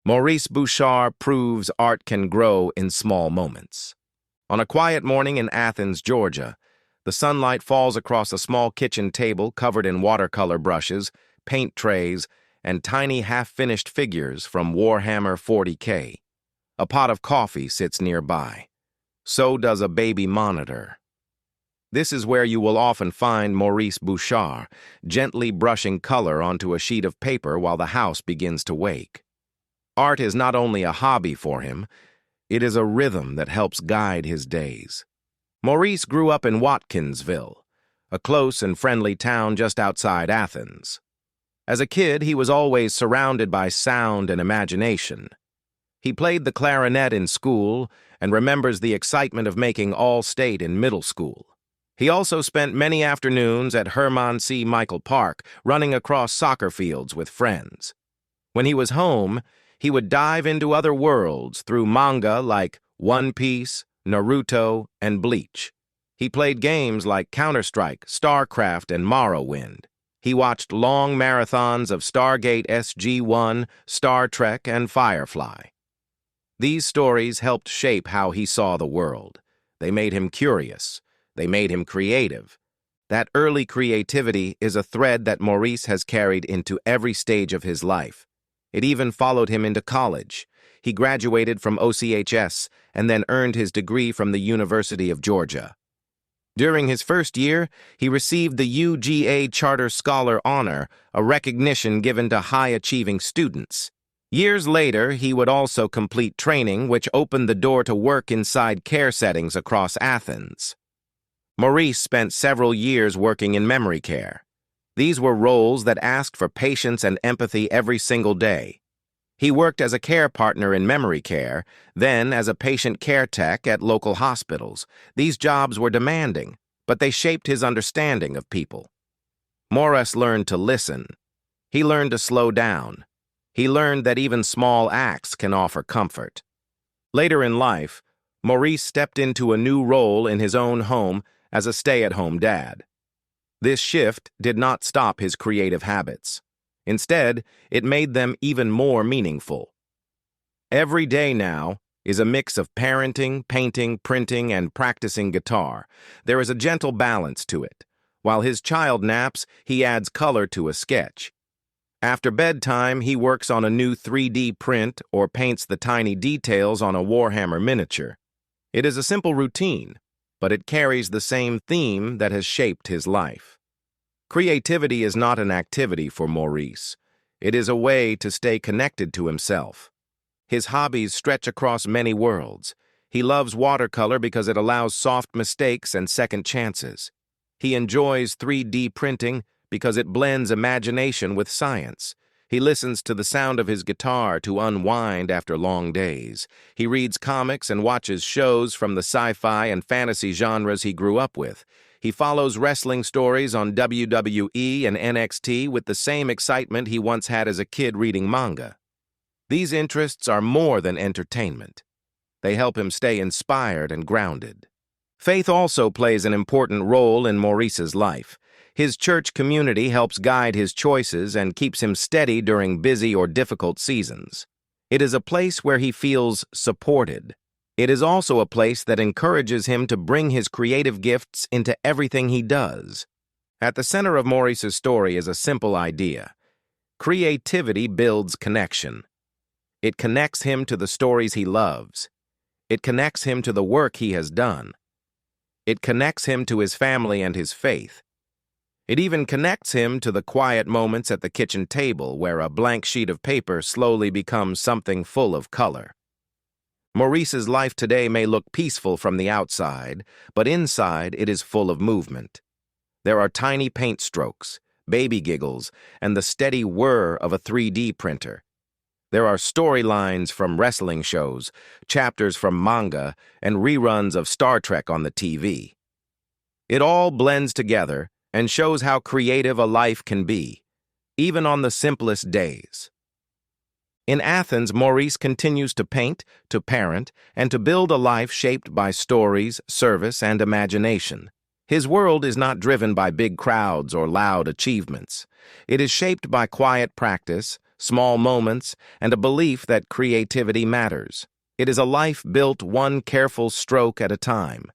Maurice Bouchard proves art can grow in small moments. On a quiet morning in Athens, Georgia, the sunlight falls across a small kitchen table covered in watercolor brushes, paint trays, and tiny half-finished figures from Warhammer 40K. A pot of coffee sits nearby. So does a baby monitor. This is where you will often find Maurice Bouchard, gently brushing color onto a sheet of paper while the house begins to wake. Art is not only a hobby for him, it is a rhythm that helps guide his days. Maurice grew up in Watkinsville, a close and friendly town just outside Athens. As a kid, he was always surrounded by sound and imagination. He played the clarinet in school and remembers the excitement of making All-State in middle school. He also spent many afternoons at Herman C. Michael Park, running across soccer fields with friends. When he was home, he would dive into other worlds through manga like One Piece, Naruto, and Bleach. He played games like Counter-Strike, StarCraft, and Morrowind. He watched long marathons of Stargate SG-1, Star Trek, and Firefly. These stories helped shape how he saw the world. They made him curious. They made him creative. That early creativity is a thread that Maurice has carried into every stage of his life. It even followed him into college. He graduated from OCHS and then earned his degree from the University of Georgia. During his first year, he received the UGA Charter Scholar Honor, a recognition given to high-achieving students. Years later, he would also complete training, which opened the door to work inside care settings across Athens. Maurice spent several years working in memory care. These were roles that asked for patience and empathy every single day. He worked as a care partner in memory care, then as a patient care tech at local hospitals. These jobs were demanding, but they shaped his understanding of people. Maurice learned to listen. He learned to slow down. He learned that even small acts can offer comfort. Later in life, Maurice stepped into a new role in his own home as a stay-at-home dad. This shift did not stop his creative habits. Instead, it made them even more meaningful. Every day now is a mix of parenting, painting, printing, and practicing guitar. There is a gentle balance to it. While his child naps, he adds color to a sketch. After bedtime, he works on a new 3D print or paints the tiny details on a Warhammer miniature. It is a simple routine, but it carries the same theme that has shaped his life. Creativity is not an activity for Maurice. It is a way to stay connected to himself. His hobbies stretch across many worlds. He loves watercolor because it allows soft mistakes and second chances. He enjoys 3D printing because it blends imagination with science. He listens to the sound of his guitar to unwind after long days. He reads comics and watches shows from the sci-fi and fantasy genres he grew up with. He follows wrestling stories on WWE and NXT with the same excitement he once had as a kid reading manga. These interests are more than entertainment. They help him stay inspired and grounded. Faith also plays an important role in Maurice's life. His church community helps guide his choices and keeps him steady during busy or difficult seasons. It is a place where he feels supported. It is also a place that encourages him to bring his creative gifts into everything he does. At the center of Maurice's story is a simple idea. Creativity builds connection. It connects him to the stories he loves. It connects him to the work he has done. It connects him to his family and his faith. It even connects him to the quiet moments at the kitchen table where a blank sheet of paper slowly becomes something full of color. Maurice's life today may look peaceful from the outside, but inside it is full of movement. There are tiny paint strokes, baby giggles, and the steady whir of a 3D printer. There are storylines from wrestling shows, chapters from manga, and reruns of Star Trek on the TV. It all blends together and shows how creative a life can be, even on the simplest days. In Athens, Maurice continues to paint, to parent, and to build a life shaped by stories, service, and imagination. His world is not driven by big crowds or loud achievements. It is shaped by quiet practice, small moments, and a belief that creativity matters. It is a life built one careful stroke at a time.